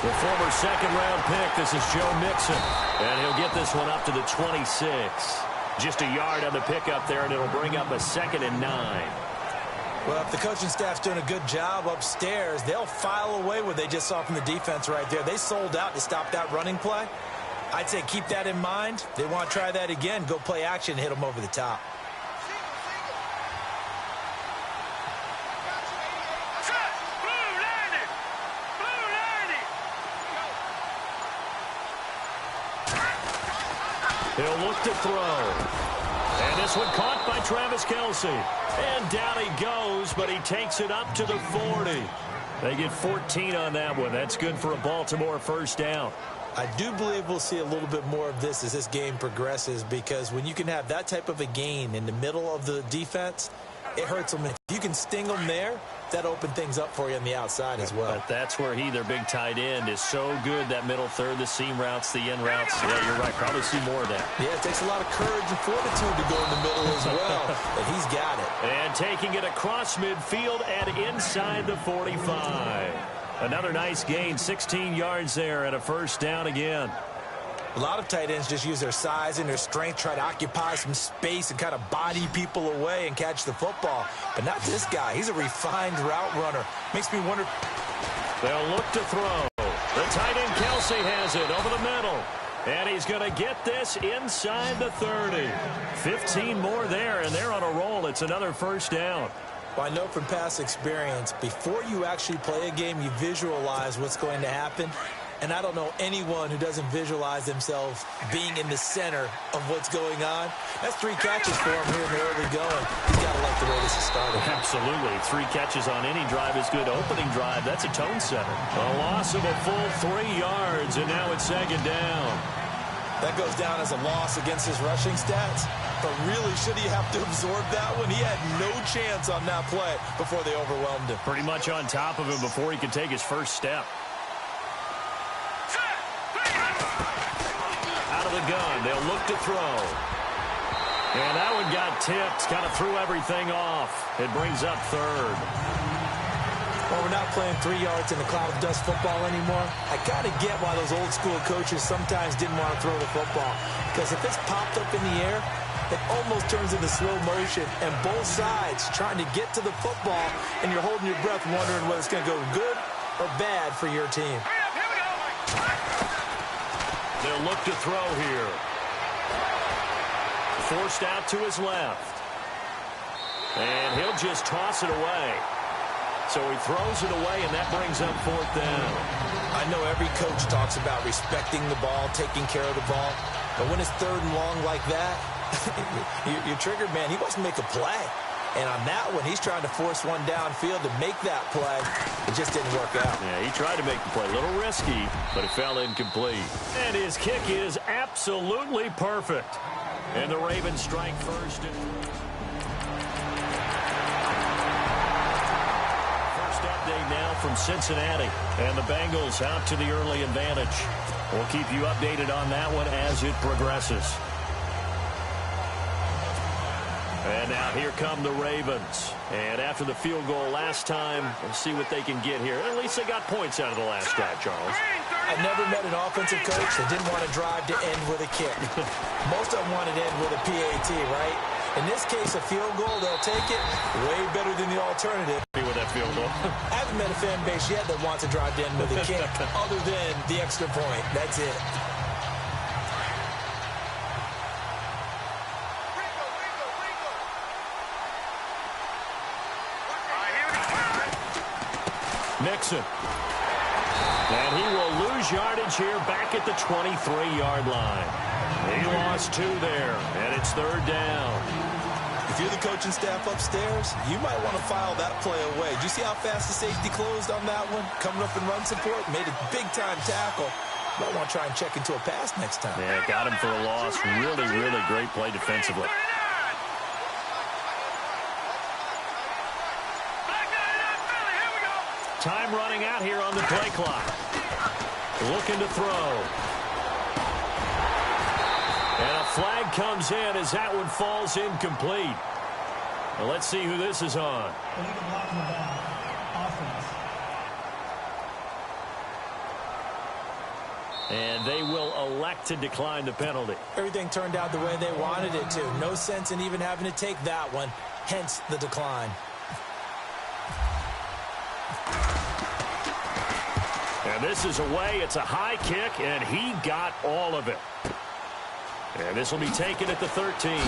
The former second-round pick, this is Joe Mixon. And he'll get this one up to the 26. Just a yard on the pickup there, and it'll bring up a 2nd and 9. Well, if the coaching staff's doing a good job upstairs, they'll file away what they just saw from the defense right there. They sold out to stop that running play. I'd say keep that in mind. They want to try that again. Go play action, hit them over the top. He'll look to throw. And this one caught by Travis Kelce. And down he goes, but he takes it up to the 40. They get 14 on that one. That's good for a Baltimore first down. I do believe we'll see a little bit more of this as this game progresses, because when you can have that type of a gain in the middle of the defense, it hurts them. If you can sting them there, that open things up for you on the outside as well. But that's where their big tight end, is so good, that middle third, the seam routes, the in routes. Yeah, you're right. Probably see more of that. Yeah, it takes a lot of courage and fortitude to go in the middle as well, but he's got it. And taking it across midfield and inside the 45. Another nice gain, 16 yards there, and a first down again. A lot of tight ends just use their size and their strength, try to occupy some space and kind of body people away and catch the football. But not this guy. He's a refined route runner. Makes me wonder. They'll look to throw. The tight end Kelce has it over the middle. And he's going to get this inside the 30. 15 more there, and they're on a roll. It's another first down. Well, I know from past experience, before you actually play a game, you visualize what's going to happen. And I don't know anyone who doesn't visualize themselves being in the center of what's going on. That's 3 catches for him here in the early going. He's got to like the way this is starting. Absolutely. 3 catches on any drive is good. Opening drive, that's a tone setter. A loss of a full 3 yards, and now it's 2nd down. That goes down as a loss against his rushing stats. But really, should he have to absorb that one? He had no chance on that play before they overwhelmed him. Pretty much on top of him before he could take his first step. Out of the gun, they'll look to throw. And that one got tipped, kind of threw everything off. It brings up 3rd. Well, we're not playing 3 yards in the cloud of dust football anymore. I got to get why those old school coaches sometimes didn't want to throw the football. Because if it's popped up in the air, it almost turns into slow motion. And both sides trying to get to the football, and you're holding your breath wondering whether it's going to go good or bad for your team. They'll look to throw here. Forced out to his left. And he'll just toss it away. So he throws it away, and that brings up 4th down. I know every coach talks about respecting the ball, taking care of the ball. But when it's 3rd and long like that, you're triggered, man. He wants to make a play. And on that one, he's trying to force one downfield to make that play. It just didn't work out. Yeah, he tried to make the play. A little risky, but it fell incomplete. And his kick is absolutely perfect. And the Ravens strike first. First update now from Cincinnati. And the Bengals out to the early advantage. We'll keep you updated on that one as it progresses. And now here come the Ravens. And after the field goal last time, we'll see what they can get here. At least they got points out of the last drive, Charles. I never met an offensive coach that didn't want to drive to end with a kick. Most of them wanted to end with a PAT, right? In this case, a field goal, they'll take it. Way better than the alternative. With that field goal. I haven't met a fan base yet that wants to drive to end with a kick other than the extra point. That's it. Mixon. And he will lose yardage here back at the 23-yard line. He lost 2 there, and it's 3rd down. If you're the coaching staff upstairs, you might want to file that play away. Did you see how fast the safety closed on that one? Coming up in run support, made a big-time tackle. Might want to try and check into a pass next time. Yeah, got him for a loss. Really, really great play defensively. Time running out here on the play clock. Looking to throw. And a flag comes in as that one falls incomplete. Well, let's see who this is on. And they will elect to decline the penalty. Everything turned out the way they wanted it to. No sense in even having to take that one, hence the decline. And this is away. It's a high kick, and he got all of it. And this will be taken at the 13.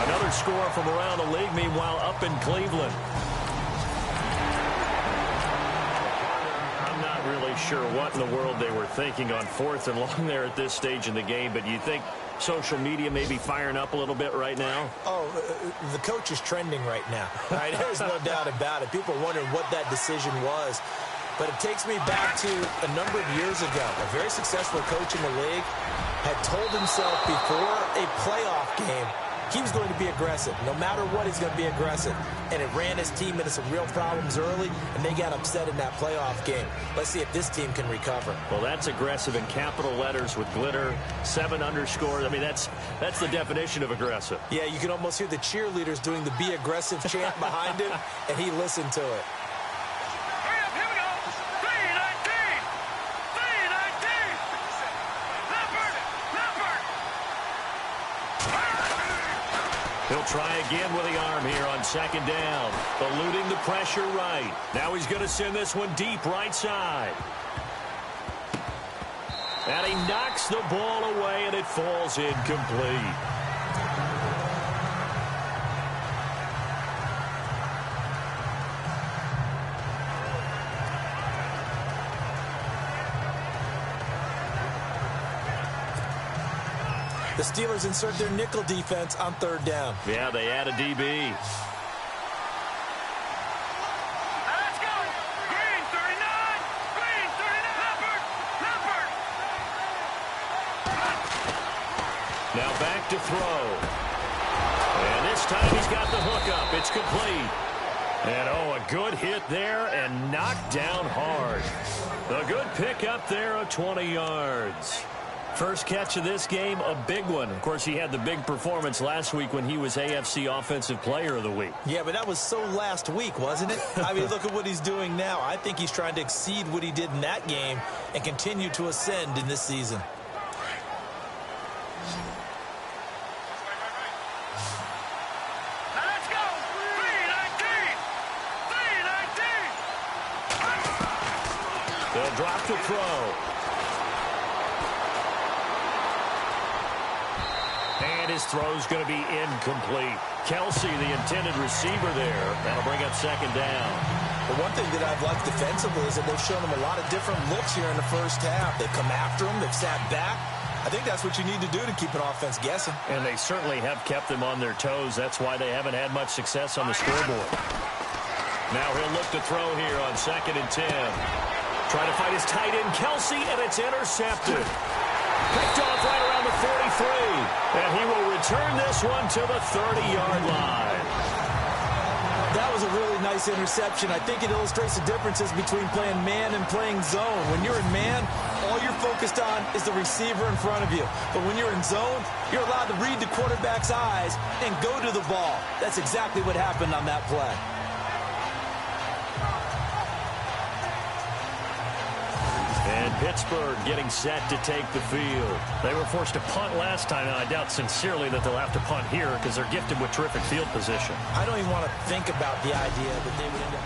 Another score from around the league, meanwhile, up in Cleveland. I'm not really sure what in the world they were thinking on 4th and long there at this stage in the game, but you think social media may be firing up a little bit right now? Oh, the coach is trending right now. Right? There's no doubt about it. People are wondering what that decision was. But it takes me back to a number of years ago. A very successful coach in the league had told himself before a playoff game he was going to be aggressive. No matter what, he's going to be aggressive. And it ran his team into some real problems early, and they got upset in that playoff game. Let's see if this team can recover. Well, that's aggressive in capital letters with glitter, 7 underscores. I mean, that's the definition of aggressive. Yeah, you can almost hear the cheerleaders doing the be aggressive chant behind him, and he listened to it. He'll try again with the arm here on 2nd down. Eluding the pressure right. Now he's going to send this one deep right side. And he knocks the ball away, and it falls incomplete. The Steelers insert their nickel defense on 3rd down. Yeah, they add a DB. Let's go. Green 39. Green 39. Leopard. Now back to throw. And this time he's got the hook up. It's complete. And, oh, a good hit there and knocked down hard. A good pick up there of 20 yards. First catch of this game, a big one. Of course, he had the big performance last week when he was AFC Offensive Player of the Week. Yeah, but that was so last week, wasn't it? I mean, look at what he's doing now. I think he's trying to exceed what he did in that game and continue to ascend in this season. Let's go. 319. 319. They'll drop the throw. And his throw's going to be incomplete. Kelsey, the intended receiver there. That'll bring up 2nd down. But one thing that I've liked defensively is that they've shown him a lot of different looks here in the first half. They've come after him. They've sat back. I think that's what you need to do to keep an offense guessing. And they certainly have kept them on their toes. That's why they haven't had much success on the scoreboard. Now he'll look to throw here on 2nd and 10. Trying to fight his tight end, Kelsey, and it's intercepted. Picked off right around the 43. And he will return this one to the 30-yard line. That was a really nice interception. I think it illustrates the differences between playing man and playing zone. When you're in man, all you're focused on is the receiver in front of you. But when you're in zone, you're allowed to read the quarterback's eyes and go to the ball. That's exactly what happened on that play. And Pittsburgh getting set to take the field. They were forced to punt last time, and I doubt sincerely that they'll have to punt here because they're gifted with terrific field position. I don't even want to think about the idea that they would end up...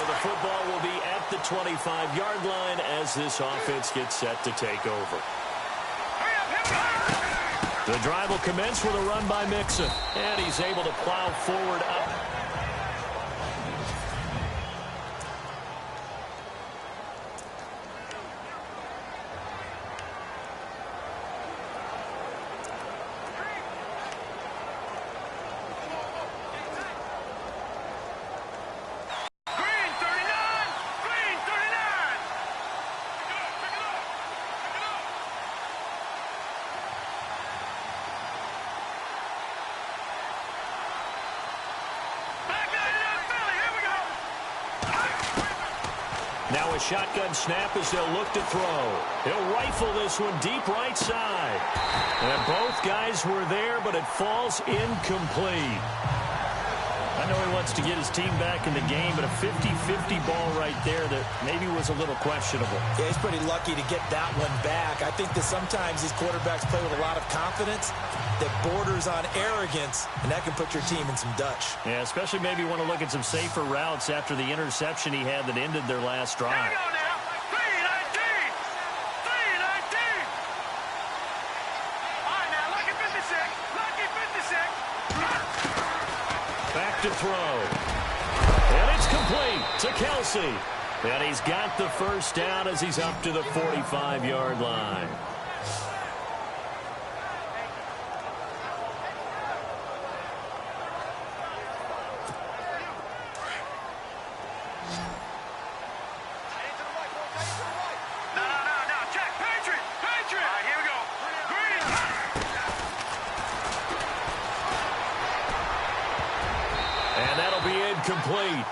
the football will be at the 25-yard line as this offense gets set to take over. The drive will commence with a run by Mixon, and he's able to plow forward up. Now a shotgun snap as they'll look to throw. He'll rifle this one deep right side. And both guys were there, but it falls incomplete. I know he wants to get his team back in the game, but a 50-50 ball right there that maybe was a little questionable. Yeah, he's pretty lucky to get that one back. I think that sometimes these quarterbacks play with a lot of confidence that borders on arrogance, and that can put your team in some Dutch. Yeah, especially maybe want to look at some safer routes after the interception he had that ended their last drive. Here we go now. 3-19. 3-19. All right, now, lucky 56. Lucky 56. Back to throw. And it's complete to Kelsey. And he's got the first down as he's up to the 45-yard line. Complete.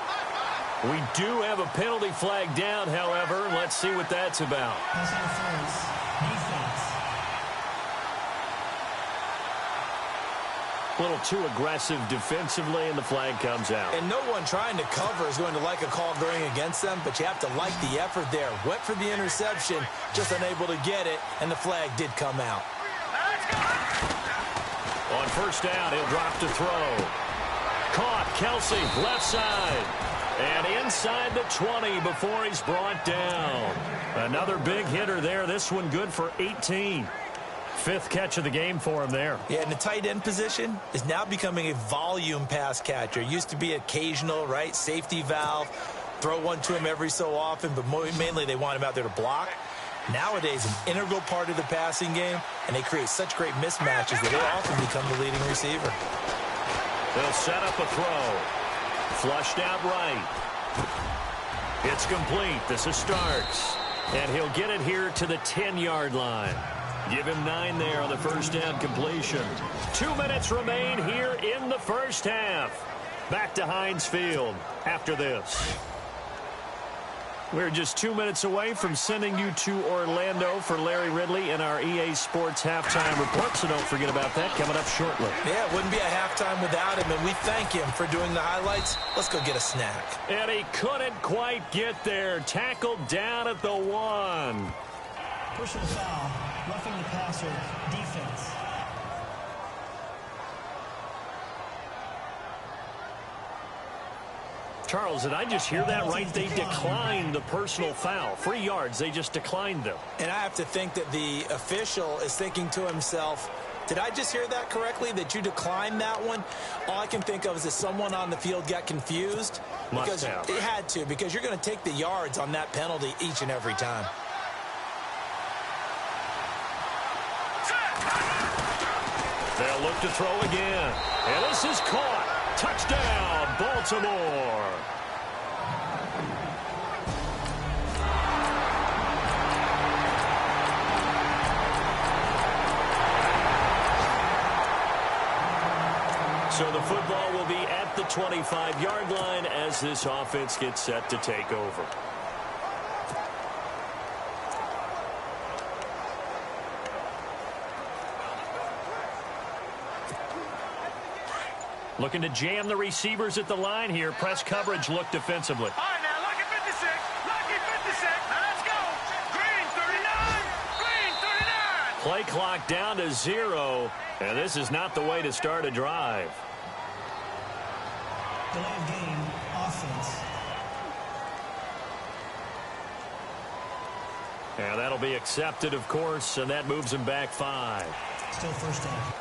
We do have a penalty flag down, however. Let's see what that's about. A little too aggressive defensively, and the flag comes out. And no one trying to cover is going to like a call going against them, but you have to like the effort there. Went for the interception, just unable to get it, and the flag did come out. On first down, he'll drop to throw. Caught, Kelsey, left side. And inside the 20 before he's brought down. Another big hitter there. This one good for 18. Fifth catch of the game for him there. Yeah, and the tight end position is now becoming a volume pass catcher. Used to be occasional, right? Safety valve. Throw one to him every so often, but mainly they want him out there to block. Nowadays, an integral part of the passing game, and they create such great mismatches that they often become the leading receiver. They'll set up a throw. Flushed out right. It's complete. This is Starks. And he'll get it here to the 10-yard line. Give him 9 there on the first down completion. 2 minutes remain here in the first half. Back to Heinz Field after this. We're just 2 minutes away from sending you to Orlando for Larry Ridley in our EA Sports Halftime Report, so don't forget about that coming up shortly. Yeah, it wouldn't be a halftime without him, and we thank him for doing the highlights. Let's go get a snack. And he couldn't quite get there. Tackled down at the 1. Personal foul, roughing the passer, defense. Charles, did I just hear that right? They declined the personal foul. 3 yards, they just declined them. And I have to think that the official is thinking to himself, did I just hear that correctly, that you declined that one? All I can think of is that someone on the field got confused. Must have. It had to, because you're going to take the yards on that penalty each and every time. They'll look to throw again. And this is caught. Touchdown, Baltimore. So the football will be at the 25-yard line as this offense gets set to take over. Looking to jam the receivers at the line here. Press coverage look defensively. All right, now, lucky 56. Lucky 56. Now, let's go. Green, 39. Green, 39. Play clock down to 0. And this is not the way to start a drive. Delay of game, offense. And that'll be accepted, of course, and that moves him back 5. Still first down.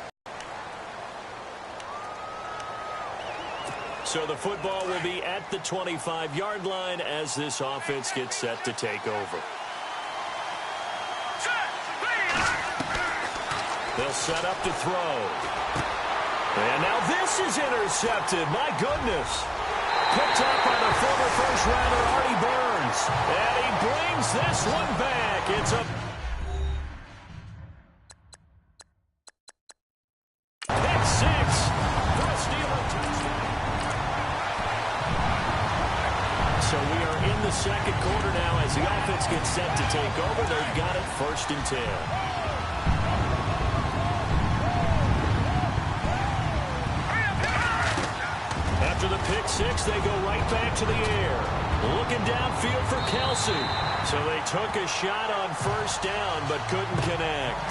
So the football will be at the 25-yard line as this offense gets set to take over. They'll set up to throw. And now this is intercepted. My goodness. Picked up by the former first-rounder Artie Burns. And he brings this one back. It's a pick 6 for a Steeler touchdown. So we are in the second quarter now as the offense gets set to take over. They've got it 1st and 10. After the pick 6, they go right back to the air. Looking downfield for Kelsey. So they took a shot on 1st down but couldn't connect.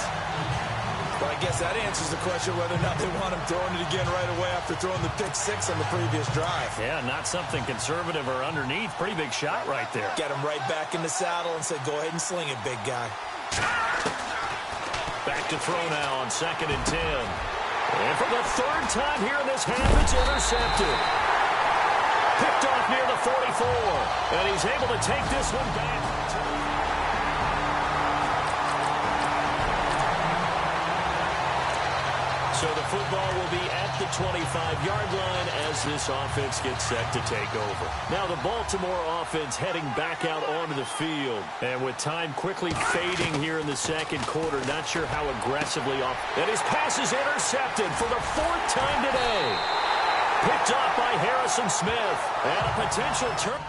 Well, I guess that answers the question whether or not they want him throwing it again right away after throwing the pick 6 on the previous drive. Yeah, not something conservative or underneath. Pretty big shot right there. Get him right back in the saddle and said, go ahead and sling it, big guy. Back to throw now on 2nd and 10. And for the 3rd time here in this half, it's intercepted. Picked off near the 44. And he's able to take this one back. So the football will be at the 25-yard line as this offense gets set to take over. Now the Baltimore offense heading back out onto the field. And with time quickly fading here in the second quarter, not sure how aggressively off. And his pass is intercepted for the 4th time today. Picked off by Harrison Smith. And a potential turn.